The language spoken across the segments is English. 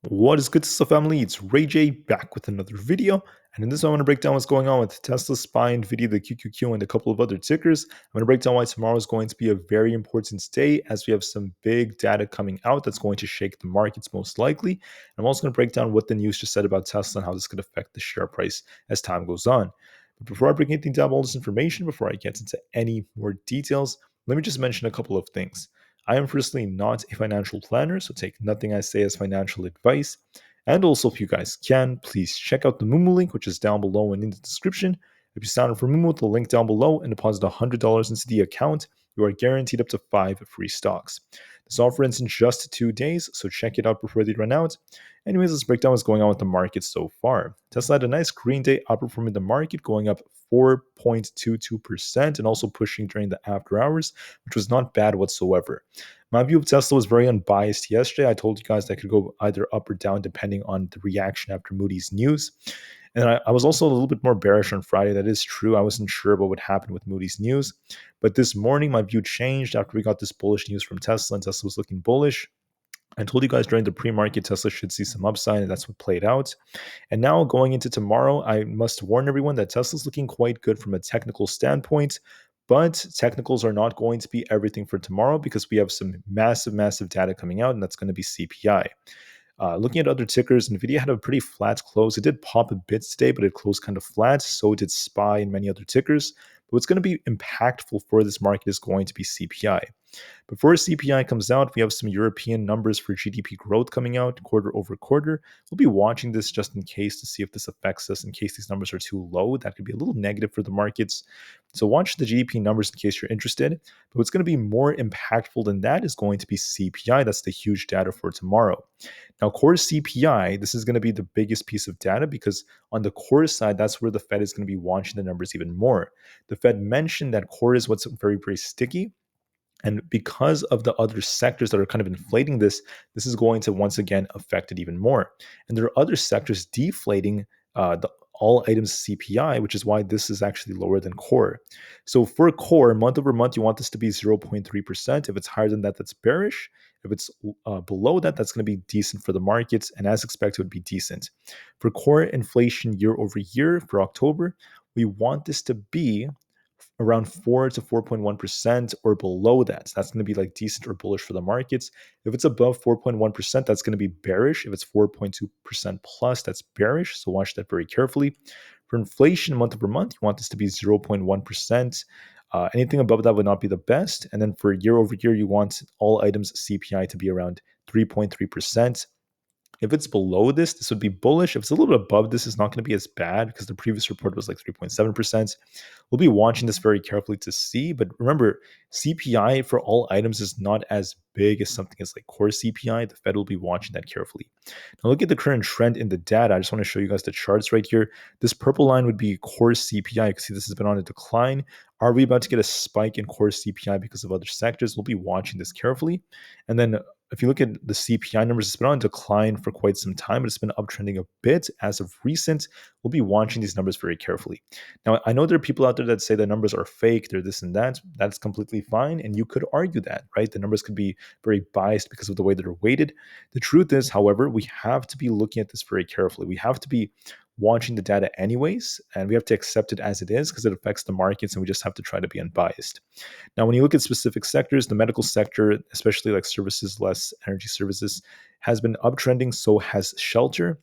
What is good, Tesla family? It's Ray J back with another video. And in this one, I'm going to break down what's going on with Tesla, SPY, Nvda, the QQQ, and a couple of other tickers. I'm going to break down why tomorrow is going to be a very important day as we have some big data coming out that's going to shake the markets most likely. And I'm also going to break down what the news just said about Tesla and how this could affect the share price as time goes on. But before I break anything down, all this information, before I get into any more details, let me just mention a couple of things. I am firstly not a financial planner, so take nothing I say as financial advice. And also, if you guys can, please check out the Moomoo link, which is down below and in the description. If you sign up for Moomoo, the link down below and deposit $100 into the account, you are guaranteed up to 5 free stocks. This offer ends in just 2 days, so check it out before they run out. Anyways, let's break down what's going on with the market so far. Tesla had a nice green day, outperforming the market, going up 4.22% and also pushing during the after hours, which was not bad whatsoever. My view of Tesla was very unbiased yesterday. I told you guys that could go either up or down depending on the reaction after Moody's news. And I was also a little bit more bearish on Friday. That is true. I wasn't sure what would happen with Moody's news. But this morning, my view changed after we got this bullish news from Tesla, and Tesla was looking bullish. I told you guys during the pre-market, Tesla should see some upside, and that's what played out. And now going into tomorrow, I must warn everyone that Tesla's looking quite good from a technical standpoint, but technicals are not going to be everything for tomorrow because we have some massive data coming out, and that's going to be CPI. Looking at other tickers, Nvidia had a pretty flat close. It did pop a bit today, but it closed kind of flat. So did SPY and many other tickers. But what's going to be impactful for this market is going to be CPI. Before CPI comes out, we have some European numbers for GDP growth coming out quarter over quarter. We'll be watching this just in case to see if this affects us in case these numbers are too low. That could be a little negative for the markets. So watch the GDP numbers in case you're interested. But what's going to be more impactful than that is going to be CPI. That's the huge data for tomorrow. Now, core CPI, this is going to be the biggest piece of data because on the core side, that's where the Fed is going to be watching the numbers even more. The Fed mentioned that core is what's very sticky. And because of the other sectors that are kind of inflating this is going to once again affect it even more. And there are other sectors deflating the all items CPI, which is why this is actually lower than core. So for core, month over month, you want this to be 0.3%. If it's higher than that, that's bearish. If it's below that, that's going to be decent for the markets. And as expected, it would be decent. For core inflation year over year for October, we want this to be around 4 to 4.1% or below that. So that's going to be like decent or bullish for the markets. If it's above 4.1%, that's going to be bearish. If it's 4.2% plus, that's bearish. So watch that very carefully. For inflation month over month, you want this to be 0.1%. Anything above that would not be the best. And then for year over year, you want all items CPI to be around 3.3%. If it's below this would be bullish. If it's a little bit above this, it's not going to be as bad because the previous report was like 3.7%. We'll be watching this very carefully to see. But remember, CPI for all items is not as big as something as like core CPI. The Fed will be watching that carefully. Now look at the current trend in the data. I just want to show you guys the charts right here. This purple line would be core CPI. You can see this has been on a decline. Are we about to get a spike in core CPI because of other sectors? We'll be watching this carefully. And then if you look at the CPI numbers, it's been on decline for quite some time, but it's been uptrending a bit as of recent. We'll be watching these numbers very carefully. Now, I know there are people out there that say the numbers are fake, they're this and that. That's completely fine, and you could argue that, right? The numbers could be very biased because of the way that they're weighted. The truth is, however, we have to be looking at this very carefully. We have to be watching the data anyways, and we have to accept it as it is because it affects the markets, and we just have to try to be unbiased. Now, when you look at specific sectors, the medical sector, especially like services, less energy services, has been uptrending, so has shelter.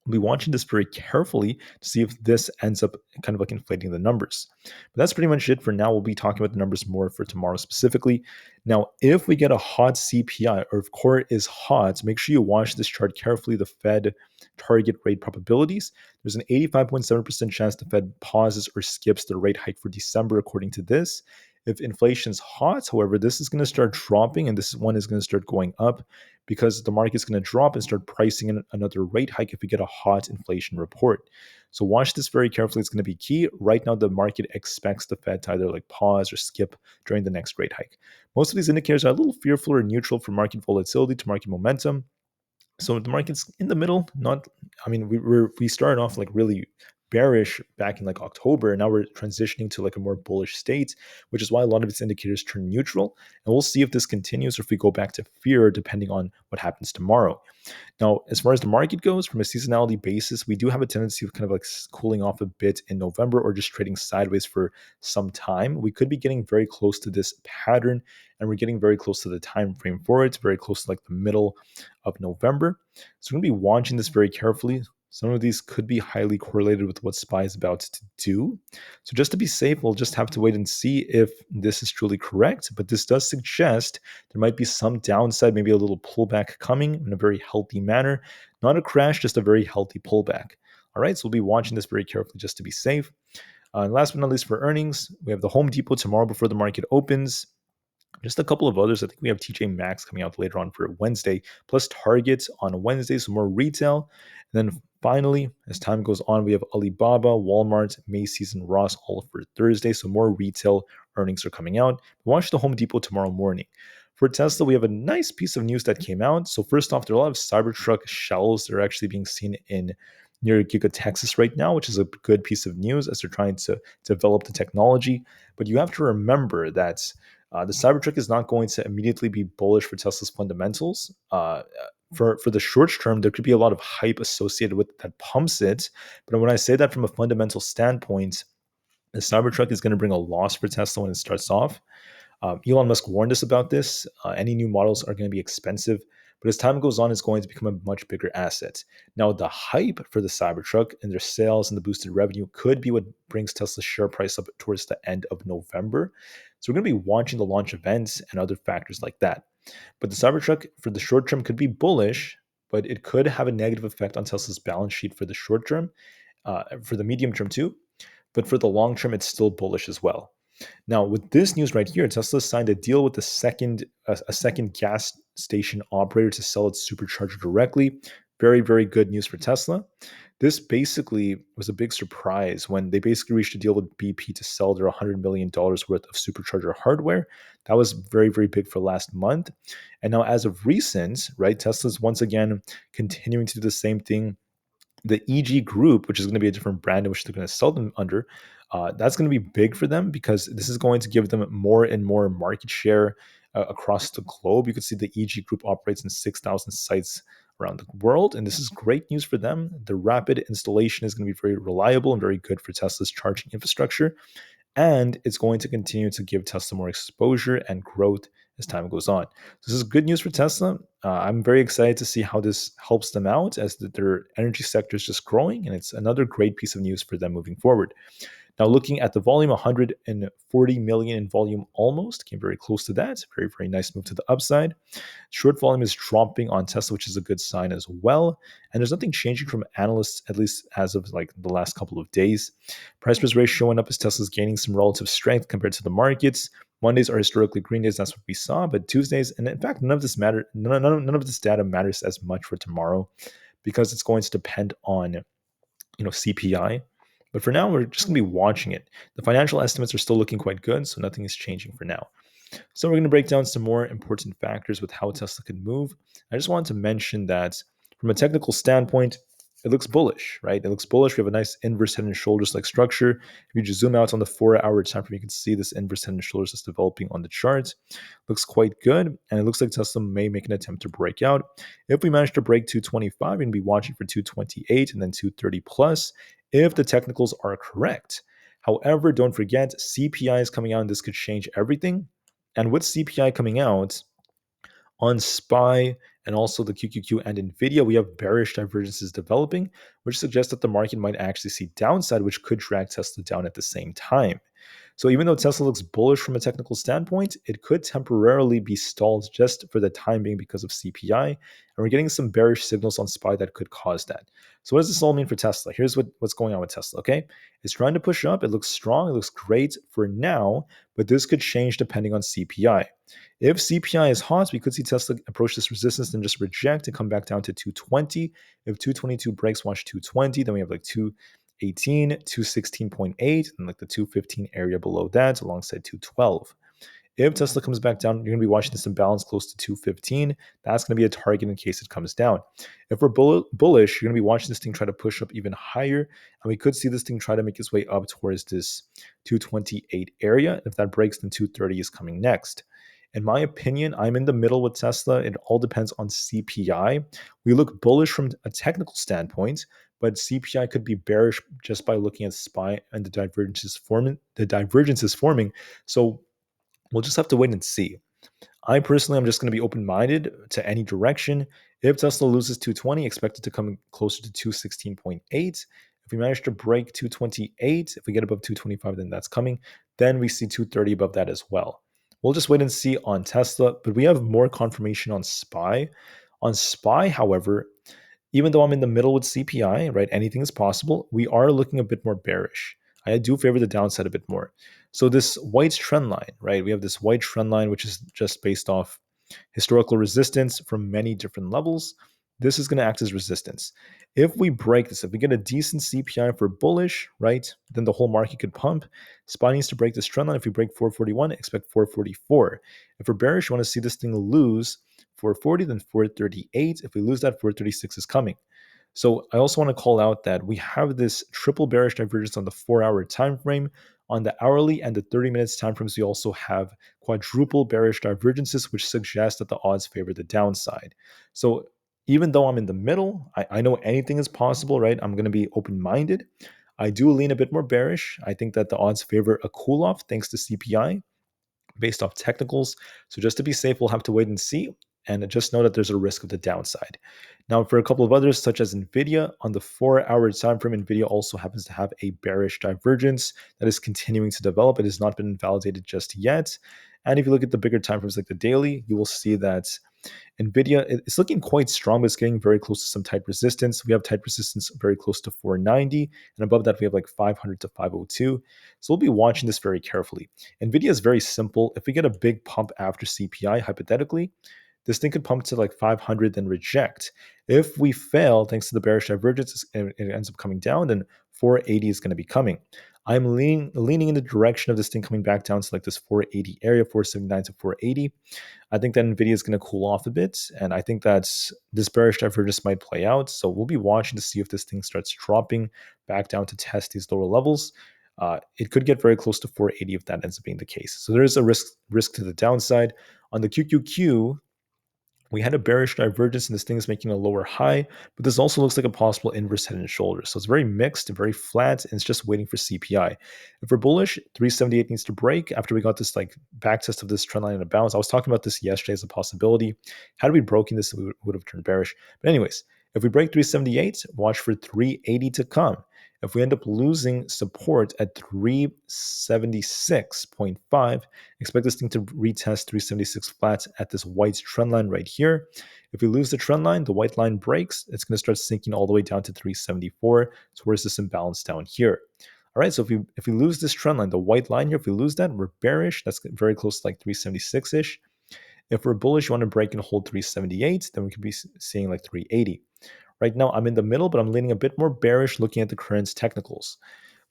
We'll be watching this very carefully to see if this ends up kind of like inflating the numbers. But that's pretty much it for now. We'll be talking about the numbers more for tomorrow specifically. Now, if we get a hot CPI or if core is hot, make sure you watch this chart carefully, the Fed target rate probabilities. There's an 85.7% chance the Fed pauses or skips the rate hike for December, according to this. If inflation's hot, however, this is going to start dropping and this one is going to start going up because the market's going to drop and start pricing in another rate hike if we get a hot inflation report. So watch this very carefully. It's going to be key. Right now, the market expects the Fed to either like pause or skip during the next rate hike. Most of these indicators are a little fearful or neutral from market volatility to market momentum. So the market's in the middle. We started off like really bearish back in like October. And now we're transitioning to like a more bullish state, which is why a lot of its indicators turn neutral. And we'll see if this continues or if we go back to fear, depending on what happens tomorrow. Now, as far as the market goes, from a seasonality basis, we do have a tendency of kind of like cooling off a bit in November or just trading sideways for some time. We could be getting very close to this pattern, and we're getting very close to the time frame for it, very close to like the middle of November. So we're going to be watching this very carefully. Some of these could be highly correlated with what SPY is about to do. So just to be safe, we'll just have to wait and see if this is truly correct. But this does suggest there might be some downside, maybe a little pullback coming in a very healthy manner. Not a crash, just a very healthy pullback. All right, so we'll be watching this very carefully just to be safe. And last but not least, for earnings, we have the Home Depot tomorrow before the market opens. Just a couple of others. I think we have TJ Maxx coming out later on for Wednesday, plus Target on Wednesday, so more retail. And then finally, as time goes on, we have Alibaba, Walmart, Macy's, and Ross all for Thursday, so more retail earnings are coming out. Watch the Home Depot tomorrow morning. For Tesla, we have a nice piece of news that came out. So first off, there are a lot of Cybertruck shells that are actually being seen in near Giga, Texas right now, which is a good piece of news as they're trying to develop the technology. But you have to remember that the Cybertruck is not going to immediately be bullish for Tesla's fundamentals. For the short term, there could be a lot of hype associated with it that pumps it. But when I say that from a fundamental standpoint, the Cybertruck is going to bring a loss for Tesla when it starts off. Elon Musk warned us about this. Any new models are going to be expensive, but as time goes on, it's going to become a much bigger asset. Now, the hype for the Cybertruck and their sales and the boosted revenue could be what brings Tesla's share price up towards the end of November. So we're going to be watching the launch events and other factors like that. But the Cybertruck for the short term could be bullish, but it could have a negative effect on Tesla's balance sheet for the short term, for the medium term too. But for the long term, it's still bullish as well. Now, with this news right here, Tesla signed a deal with a second gas station operator to sell its supercharger directly. Very, very good news for Tesla. This basically was a big surprise when they basically reached a deal with BP to sell their $100 million worth of supercharger hardware. That was very, very big for last month. And now, as of recent, right, Tesla's once again continuing to do the same thing. The EG Group, which is going to be a different brand in which they're going to sell them under, that's going to be big for them because this is going to give them more and more market share across the globe. You can see the EG Group operates in 6,000 sites around the world, and this is great news for them. The rapid installation is going to be very reliable and very good for Tesla's charging infrastructure, and it's going to continue to give Tesla more exposure and growth as time goes on. So this is good news for Tesla. I'm very excited to see how this helps them out as their energy sector is just growing, and it's another great piece of news for them moving forward. Now, looking at the volume, 140 million in volume almost, came very close to that. Very, very nice move to the upside. Short volume is dropping on Tesla, which is a good sign as well. And there's nothing changing from analysts, at least as of like the last couple of days. Price price ratio showing up as Tesla's gaining some relative strength compared to the markets. Mondays are historically green days. That's what we saw. But Tuesdays, and in fact, none of this matter. None of this data matters as much for tomorrow because it's going to depend on CPI. But for now, we're just going to be watching it. The financial estimates are still looking quite good, so nothing is changing for now. So we're going to break down some more important factors with how Tesla could move. I just wanted to mention that from a technical standpoint, it looks bullish, right? It looks bullish. We have a nice inverse head and shoulders like structure. If you just zoom out on the 4-hour time frame, you can see this inverse head and shoulders is developing on the chart. Looks quite good, and it looks like Tesla may make an attempt to break out. If we manage to break 225, we're going to be watching for 228 and then 230 plus if the technicals are correct. However, don't forget, CPI is coming out, and this could change everything. And with CPI coming out on SPY and also the QQQ and Nvda, we have bearish divergences developing, which suggests that the market might actually see downside, which could drag Tesla down at the same time. So even though Tesla looks bullish from a technical standpoint, it could temporarily be stalled just for the time being because of CPI. And we're getting some bearish signals on SPY that could cause that. So what does this all mean for Tesla? Here's what's going on with Tesla, okay? It's trying to push up. It looks strong. It looks great for now, but this could change depending on CPI. If CPI is hot, we could see Tesla approach this resistance and just reject and come back down to 220. If 222 breaks, watch 220. Then we have like 218, 216.8, and like the 215 area below that alongside 212. If Tesla comes back down, you're going to be watching this imbalance close to 215. That's going to be a target in case it comes down. If we're bullish, you're going to be watching this thing try to push up even higher. And we could see this thing try to make its way up towards this 228 area. If that breaks, then 230 is coming next. In my opinion, I'm in the middle with Tesla. It all depends on CPI. We look bullish from a technical standpoint, but CPI could be bearish just by looking at SPY and the divergences forming. So we'll just have to wait and see. I personally am just going to be open-minded to any direction. If Tesla loses 220, expect it to come closer to 216.8. If we manage to break 228, if we get above 225, then that's coming. Then we see 230 above that as well. We'll just wait and see on Tesla, but we have more confirmation on SPY. On SPY, however, even though I'm in the middle with CPI, right, anything is possible, we are looking a bit more bearish. I do favor the downside a bit more. So this white trend line, right, we have this white trend line, which is just based off historical resistance from many different levels. This is going to act as resistance. If we break this, if we get a decent CPI for bullish, right, then the whole market could pump. SPY needs to break this trend line. If we break 441, expect 444. If we're bearish, you want to see this thing lose 440, then 438. If we lose that, 436 is coming. So I also want to call out that we have this triple bearish divergence on the 4-hour time frame. On the hourly and the 30 minutes time frames, we also have quadruple bearish divergences, which suggest that the odds favor the downside. So even though I'm in the middle, I know anything is possible, right? I'm going to be open-minded. I do lean a bit more bearish. I think that the odds favor a cool-off thanks to CPI based off technicals. So just to be safe, we'll have to wait and see. And just know that there's a risk of the downside. Now, for a couple of others, such as Nvda, on the 4-hour time frame, Nvda also happens to have a bearish divergence that is continuing to develop. It has not been validated just yet. And if you look at the bigger time frames like the daily, you will see that Nvidia is looking quite strong, but it's getting very close to some tight resistance. We have tight resistance very close to 490, and above that we have like 500 to 502. So we'll be watching this very carefully. Nvidia is very simple. If we get a big pump after CPI, hypothetically, this thing could pump to like 500, then reject. If we fail, thanks to the bearish divergence, and it ends up coming down, then 480 is going to be coming. I'm leaning in the direction of this thing coming back down to like this 480 area, 479 to 480. I think that Nvidia is going to cool off a bit, and I think that this bearish divergence might play out. So we'll be watching to see if this thing starts dropping back down to test these lower levels. It could get very close to 480 if that ends up being the case. So there is a risk to the downside. On the QQQ, we had a bearish divergence and this thing is making a lower high, but this also looks like a possible inverse head and shoulders. So it's very mixed, very flat, and it's just waiting for CPI. If we're bullish, 378 needs to break after we got this like back test of this trend line and a bounce. I was talking about this yesterday as a possibility. Had we broken this, we would have turned bearish. But anyways, if we break 378, watch for 380 to come. If we end up losing support at 376.5, expect this thing to retest 376 flats at this white trend line right here. If we lose the trend line, the white line breaks, it's going to start sinking all the way down to 374 towards this imbalance down here. All right, so if we lose this trend line, the white line here, if we lose that, we're bearish. That's very close to like 376-ish. If we're bullish, you want to break and hold 378, then we could be seeing like 380. Right now, I'm in the middle, but I'm leaning a bit more bearish looking at the current technicals.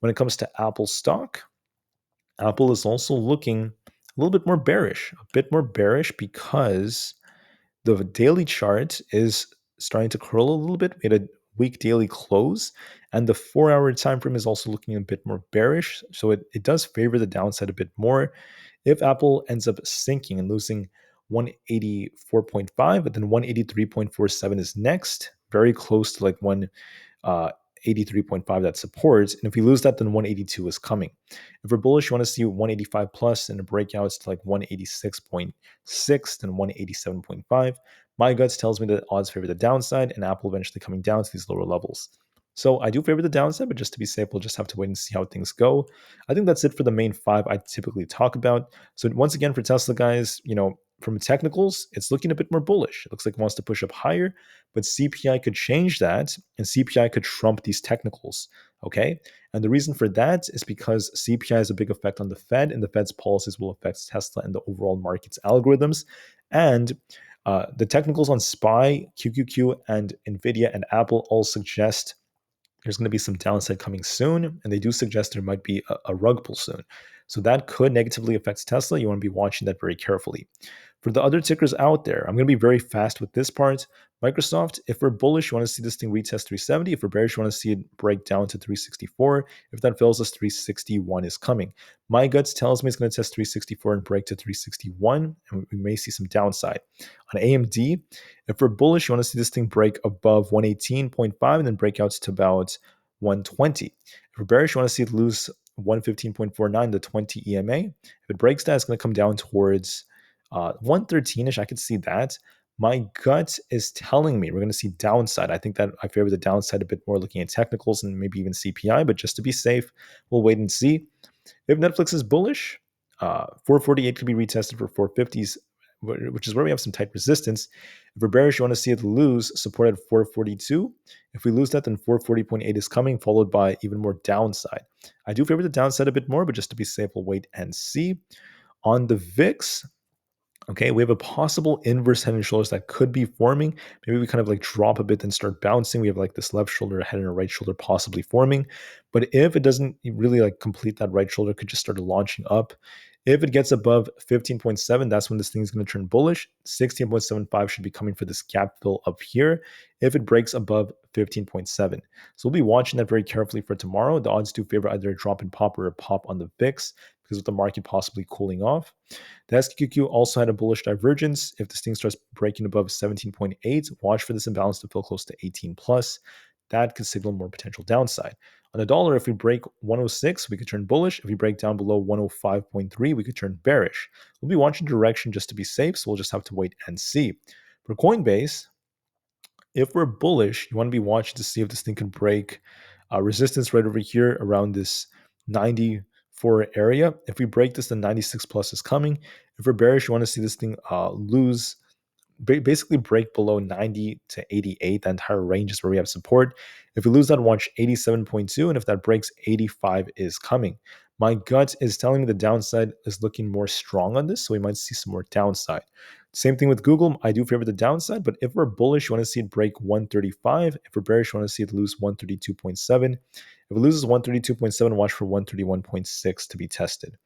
When it comes to Apple stock, Apple is also looking a little bit more bearish, because the daily chart is starting to curl a little bit. We had a weak daily close, and the 4-hour time frame is also looking a bit more bearish. So it does favor the downside a bit more. If Apple ends up sinking and losing 184.5, but then 183.47 is next, very close to like 183.5 that supports. And if we lose that, then 182 is coming. If we're bullish, you want to see 185 plus and a breakouts to like 186.6, then 187.5. My guts tells me that odds favor the downside and Apple eventually coming down to these lower levels. So I do favor the downside, but just to be safe, we'll just have to wait and see how things go. I think that's it for the main 5 I typically talk about. So once again, for Tesla, guys, from technicals, it's looking a bit more bullish. It looks like it wants to push up higher, but CPI could change that, and CPI could trump these technicals. Okay, and the reason for that is because CPI has a big effect on the Fed, and the Fed's policies will affect Tesla and the overall market's algorithms. And the technicals on SPY, QQQ, and Nvidia and Apple all suggest there's going to be some downside coming soon, and they do suggest there might be a rug pull soon. So that could negatively affect Tesla. You want to be watching that very carefully. For the other tickers out there, I'm going to be very fast with this part. Microsoft, if we're bullish, you want to see this thing retest 370. If we're bearish, you want to see it break down to 364. If that fails us, 361 is coming. My guts tells me it's going to test 364 and break to 361, and we may see some downside. On AMD, if we're bullish, you want to see this thing break above 118.5 and then break out to about 120. If we're bearish, you want to see it lose 115.49, the 20 EMA. If it breaks that, it's going to come down towards 113ish. I could see that. My gut is telling me we're going to see downside. I think that I favor the downside a bit more looking at technicals and maybe even CPI, but just to be safe, we'll wait and see. If Netflix is bullish, 448 could be retested for 450s, which is where we have some tight resistance. If we're bearish, you want to see it lose support at 442. If we lose that, then 440.8 is coming, followed by even more downside. I do favor the downside a bit more, but just to be safe, we'll wait and see. On the VIX, okay, we have a possible inverse head and shoulders that could be forming. Maybe we kind of like drop a bit and start bouncing. We have like this left shoulder, a head, and a right shoulder possibly forming. But if it doesn't really like complete that right shoulder, it could just start launching up. If it gets above 15.7, that's when this thing is going to turn bullish. 16.75 should be coming for this gap fill up here if it breaks above 15.7. So we'll be watching that very carefully for tomorrow. The odds do favor either a drop in pop or a pop on the VIX because of the market possibly cooling off. The SQQQ also had a bullish divergence. If this thing starts breaking above 17.8, watch for this imbalance to fill close to 18 plus. That could signal more potential downside. On the dollar, if we break 106, we could turn bullish. If we break down below 105.3, we could turn bearish. We'll be watching direction just to be safe, so we'll just have to wait and see. For Coinbase, if we're bullish, you want to be watching to see if this thing can break resistance right over here around this 94 area. If we break this, then 96 plus is coming. If we're bearish, you want to see this thing lose, basically break below 90 to 88. The entire range is where we have support. If we lose that, watch 87.2, and if that breaks, 85 is coming. My gut is telling me the downside is looking more strong on this, so we might see some more downside. Same thing with Google. I do favor the downside, but if we're bullish, you want to see it break 135. If we're bearish, you want to see it lose 132.7. If it loses 132.7, watch for 131.6 to be tested.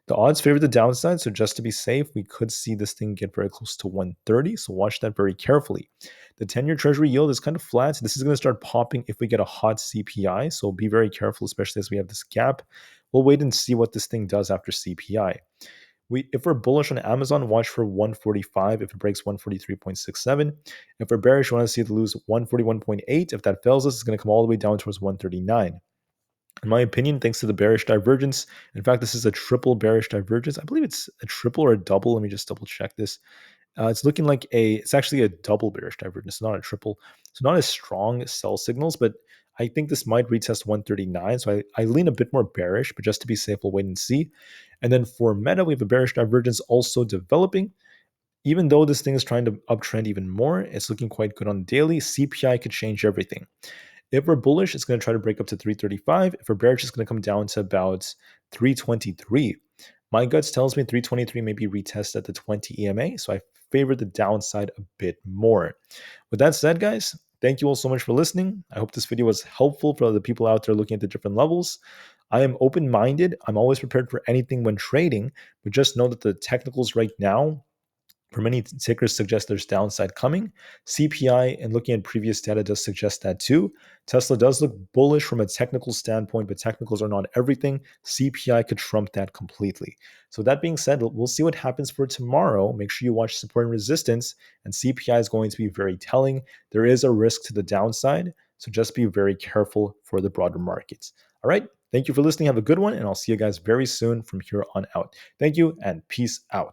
The odds favor the downside, so just to be safe, we could see this thing get very close to 130, so watch that very carefully. The 10-year Treasury yield is kind of flat. This is going to start popping if we get a hot CPI, so be very careful, especially as we have this gap. We'll wait and see what this thing does after CPI. If we're bullish on Amazon, watch for 145 if it breaks 143.67. If we're bearish, we want to see it lose 141.8. If that fails us, it's going to come all the way down towards 139. In my opinion, thanks to the bearish divergence, in fact, this is a triple bearish divergence. I believe it's a triple or a double. Let me just double check this. It's looking like it's actually a double bearish divergence, not a triple. So not as strong sell signals, but I think this might retest 139. So I lean a bit more bearish, but just to be safe, we'll wait and see. And then for Meta, we have a bearish divergence also developing. Even though this thing is trying to uptrend even more, it's looking quite good on daily. CPI could change everything. If we're bullish, it's going to try to break up to 335. If we're bearish, it's going to come down to about 323. My guts tells me 323 may be retested at the 20 EMA, so I favor the downside a bit more. With that said, guys, thank you all so much for listening. I hope this video was helpful for the people out there looking at the different levels. I am open-minded. I'm always prepared for anything when trading, but just know that the technicals right now for many tickers suggest there's downside coming. CPI and looking at previous data does suggest that too. Tesla does look bullish from a technical standpoint, but technicals are not everything. CPI could trump that completely. So that being said, we'll see what happens for tomorrow. Make sure you watch support and resistance, and CPI is going to be very telling. There is a risk to the downside, so just be very careful for the broader markets. All right. Thank you for listening. Have a good one, and I'll see you guys very soon from here on out. Thank you, and peace out.